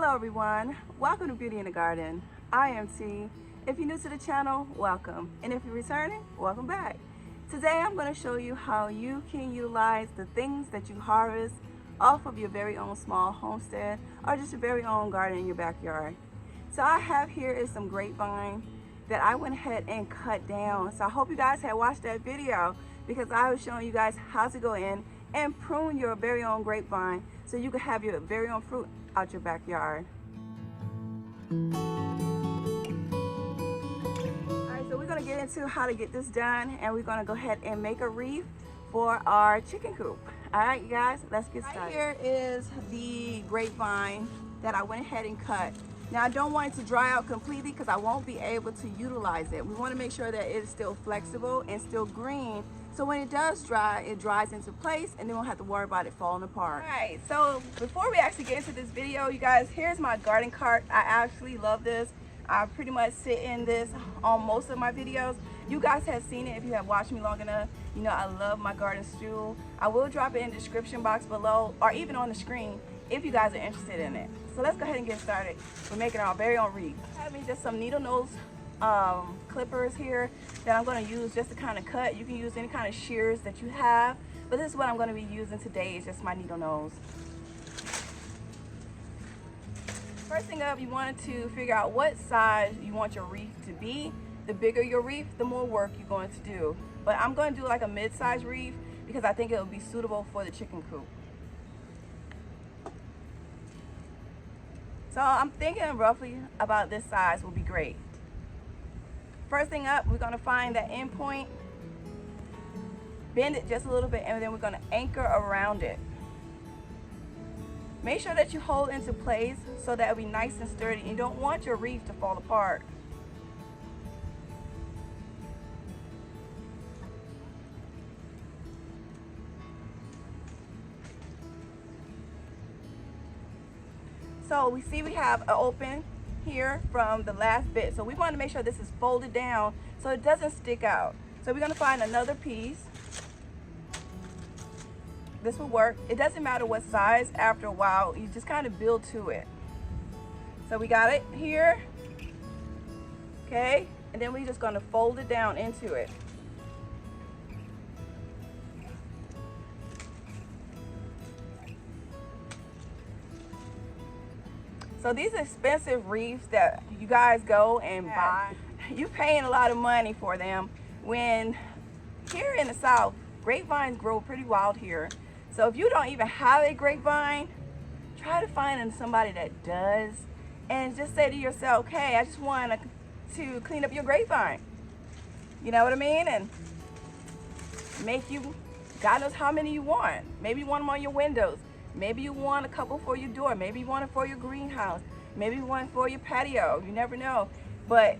Hello everyone, welcome to Beauty in the Garden. I am T. If you're new to the channel, welcome. And if you're returning, welcome back. Today I'm going to show you how you can utilize the things that you harvest off of your very own small homestead or just your very own garden in your backyard. So I have here is some grapevine that I went ahead and cut down. So I hope you guys had watched that video because I was showing you guys how to go in and prune your very own grapevine so you can have your very own fruit out your backyard. Alright, so we're going to get into how to get this done, and we're going to go ahead and make a wreath for our chicken coop. Alright you guys, let's get started. Right here is the grapevine that I went ahead and cut. Now I don't want it to dry out completely because I won't be able to utilize it. We want to make sure that it is still flexible and still green, so when it does dry, it dries into place and then we'll have to worry about it falling apart. Alright, so before we actually get into this video, you guys, here's my garden cart. I actually love this. I pretty much sit in this on most of my videos. You guys have seen it if you have watched me long enough. You know I love my garden stool. I will drop it in the description box below or even on the screen if you guys are interested in it. So let's go ahead and get started. We're making our very own wreath. I have me just some needle nose clippers here that I'm going to use just to kind of cut. You can use any kind of shears that you have, but this is what I'm going to be using today, is just my needle nose. First thing up, you want to figure out what size you want your wreath to be. The bigger your wreath, the more work you're going to do. But I'm going to do like a mid-size wreath because I think it will be suitable for the chicken coop. So I'm thinking roughly about this size will be great. First thing up, we're going to find that end point, bend it just a little bit, and then we're going to anchor around it. Make sure that you hold into place so that it'll be nice and sturdy. You don't want your wreath to fall apart. So we see we have an open here from the last bit. So we want to make sure this is folded down so it doesn't stick out. So we're going to find another piece. This will work. It doesn't matter what size. After a while, you just kind of build to it. So we got it here. Okay. And then we're just going to fold it down into it. So these expensive wreaths that you guys go and buy, you're paying a lot of money for them. When here in the South, grapevines grow pretty wild here. So if you don't even have a grapevine, try to find somebody that does and just say to yourself, hey, I just want to clean up your grapevine. You know what I mean? And make you, God knows how many you want. Maybe you want them on your windows. Maybe you want a couple for your door. Maybe you want it for your greenhouse. Maybe you want it for your patio. You never know. But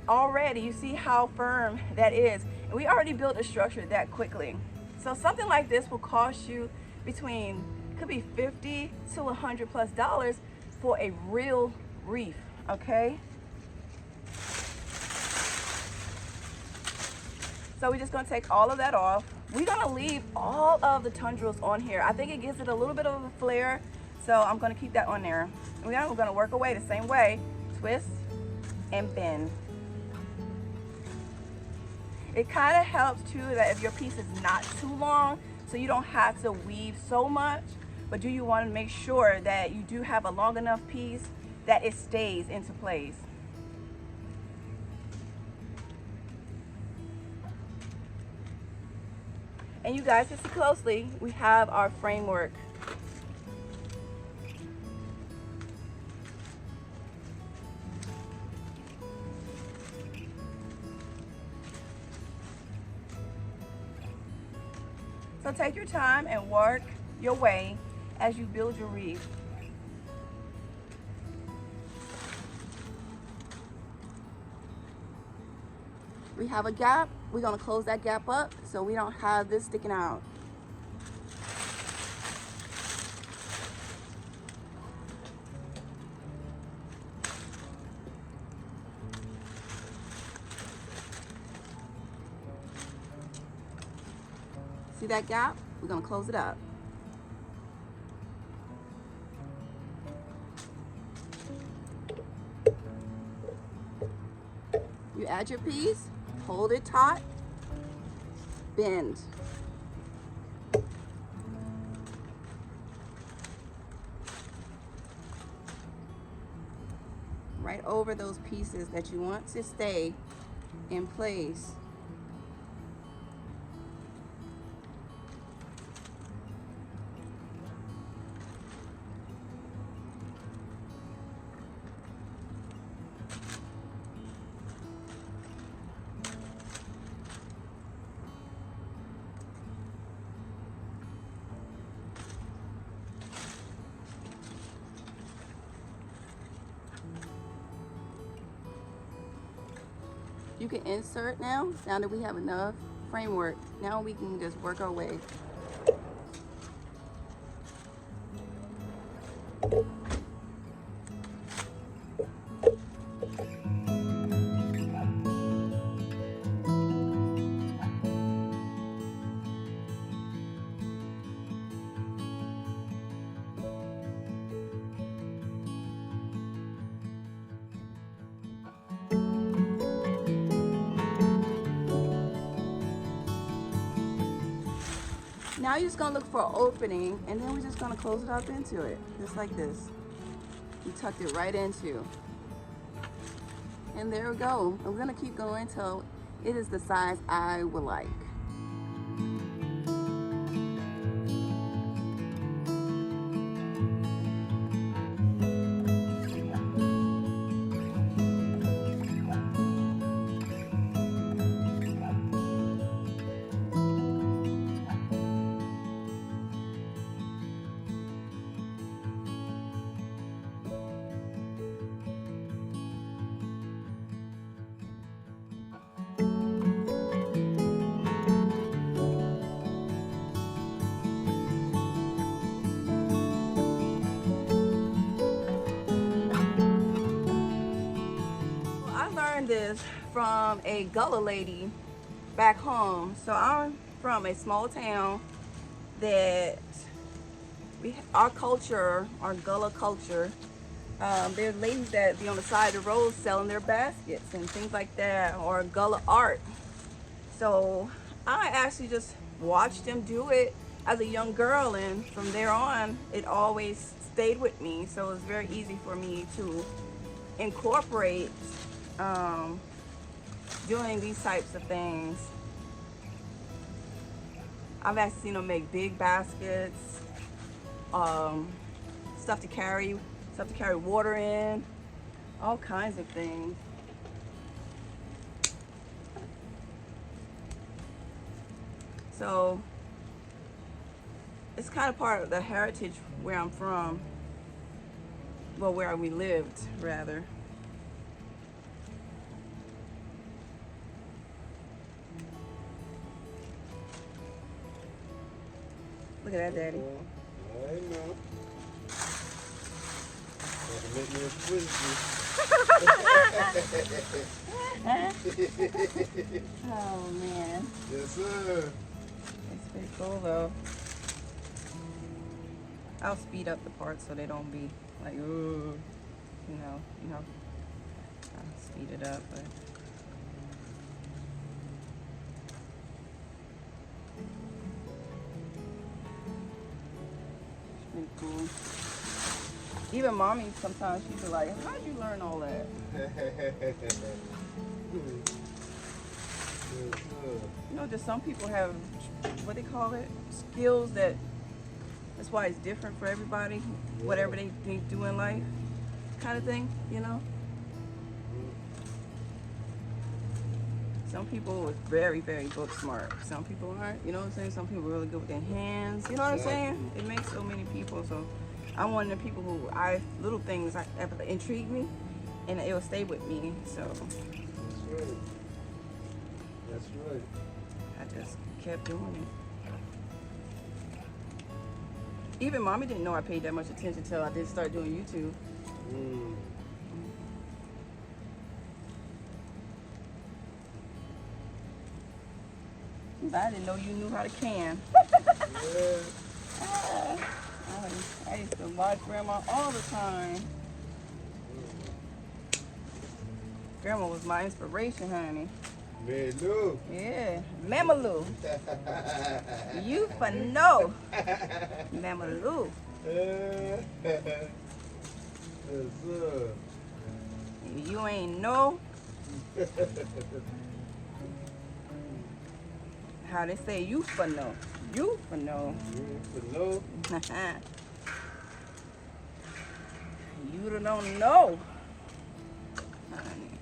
already you see how firm that is. And we already built a structure that quickly. So something like this will cost you between, could be $50 to $100+ for a real wreath, okay? So we're just gonna take all of that off. We're gonna leave all of the tendrils on here. I think it gives it a little bit of a flare, so I'm gonna keep that on there. And we're gonna work away the same way, twist and bend. It kind of helps too that if your piece is not too long, so you don't have to weave so much, but do you want to make sure that you do have a long enough piece that it stays into place. And you guys, just see closely, we have our framework. So take your time and work your way as you build your wreath. We have a gap. We're going to close that gap up so we don't have this sticking out. See that gap? We're going to close it up. You add your piece, hold it taut, bend. Right over those pieces that you want to stay in place. You can insert now that we have enough framework. Now we can just work our way. Now you're just gonna look for an opening, and then we're just gonna close it up into it, just like this. We tucked it right into. And there we go. I'm gonna keep going until it is the size I would like. This from a Gullah lady back home. So I'm from a small town that our culture, our Gullah culture, there's ladies that be on the side of the road selling their baskets and things like that, or Gullah art. So I actually just watched them do it as a young girl, and from there on it always stayed with me. So it was very easy for me to incorporate doing these types of things. I've actually seen them make big baskets, stuff to carry water in, all kinds of things. So it's kind of part of the heritage where I'm from, well, where we lived rather. Look at that, Daddy. I know. Make me a Oh man. Yes, sir. It's pretty cool though. I'll speed up the parts so they don't be like, ooh, you know. I'll speed it up, but. Pretty cool. Even mommy sometimes she'd be like, how'd you learn all that? You know, just some people have, what they call it, skills that's why it's different for everybody, whatever they do in life, kind of thing, you know? Some people are very, very book smart. Some people aren't, you know what I'm saying? Some people are really good with their hands, you know what I'm saying? It makes so many people, so I'm one of the people who little things intrigue me, and it will stay with me, so. That's right. That's right. I just kept doing it. Even mommy didn't know I paid that much attention until I did start doing YouTube. I didn't know you knew how to can. Yeah. I used to watch Grandma all the time. Grandma was my inspiration, honey. Man, Lou. Yeah, Mama Lou. You for no. Mama Lou. Yes, sir. You ain't know. How they say you for no. You for no. For no. You don't know. Honey.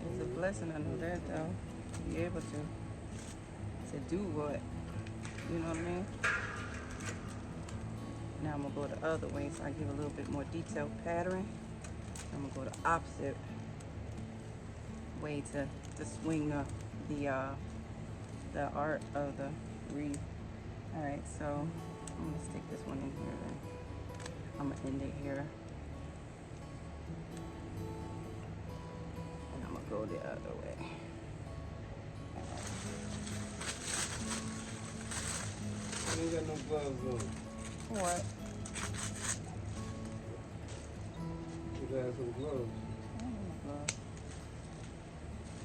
It's a blessing, I know that though. Be able to do what? You know what I mean? Now I'm gonna go the other way so I give a little bit more detailed pattern. I'm gonna go the opposite way to swing the art of the wreath. All right, so I'm gonna stick this one in here then. I'm gonna end it here. And I'm gonna go the other way. You ain't got no gloves on. What? You gotta have some gloves. I don't have no gloves.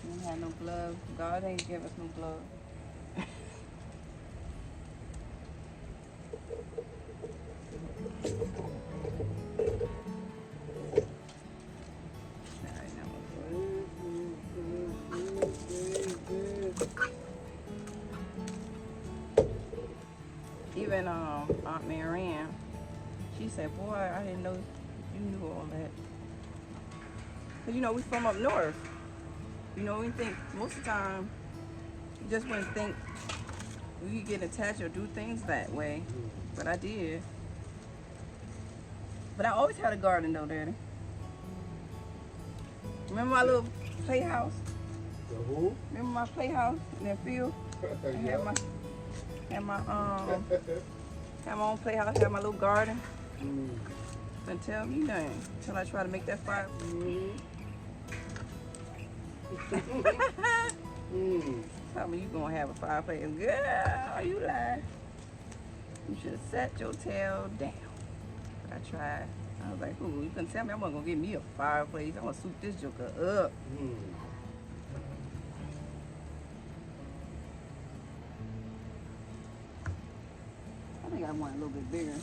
You don't have no gloves. God ain't give us no gloves. Even Aunt Marianne, she said, boy, I didn't know you knew all that. Because, you know, we from up north. You know, we think, most of the time, you just wouldn't think we could get attached or do things that way. But I did. But I always had a garden, though, Daddy. Remember my little playhouse? The who? Remember my playhouse in that field? I had my had my own playhouse, had my little garden. Don't tell me nothing until I try to make that fire. Tell me you gonna have a fireplace. Girl, you lie. You should have set your tail down. But I tried. I was like, ooh, you couldn't tell me I'm gonna get me a fireplace. I'm gonna soup this joker up. I think I want a little bit bigger.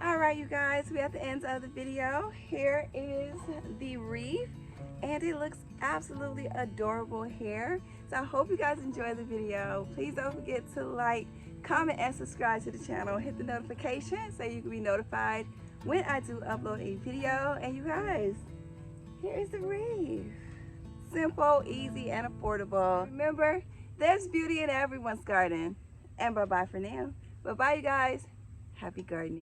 Alright, you guys, we're at the end of the video. Here is the wreath, and it looks absolutely adorable here. So I hope you guys enjoyed the video. Please don't forget to like, comment, and subscribe to the channel. Hit the notification so you can be notified when I do upload a video. And you guys, here is the wreath. Simple, easy, and affordable. Remember, there's beauty in everyone's garden. And bye-bye for now. Bye-bye, you guys. Happy gardening.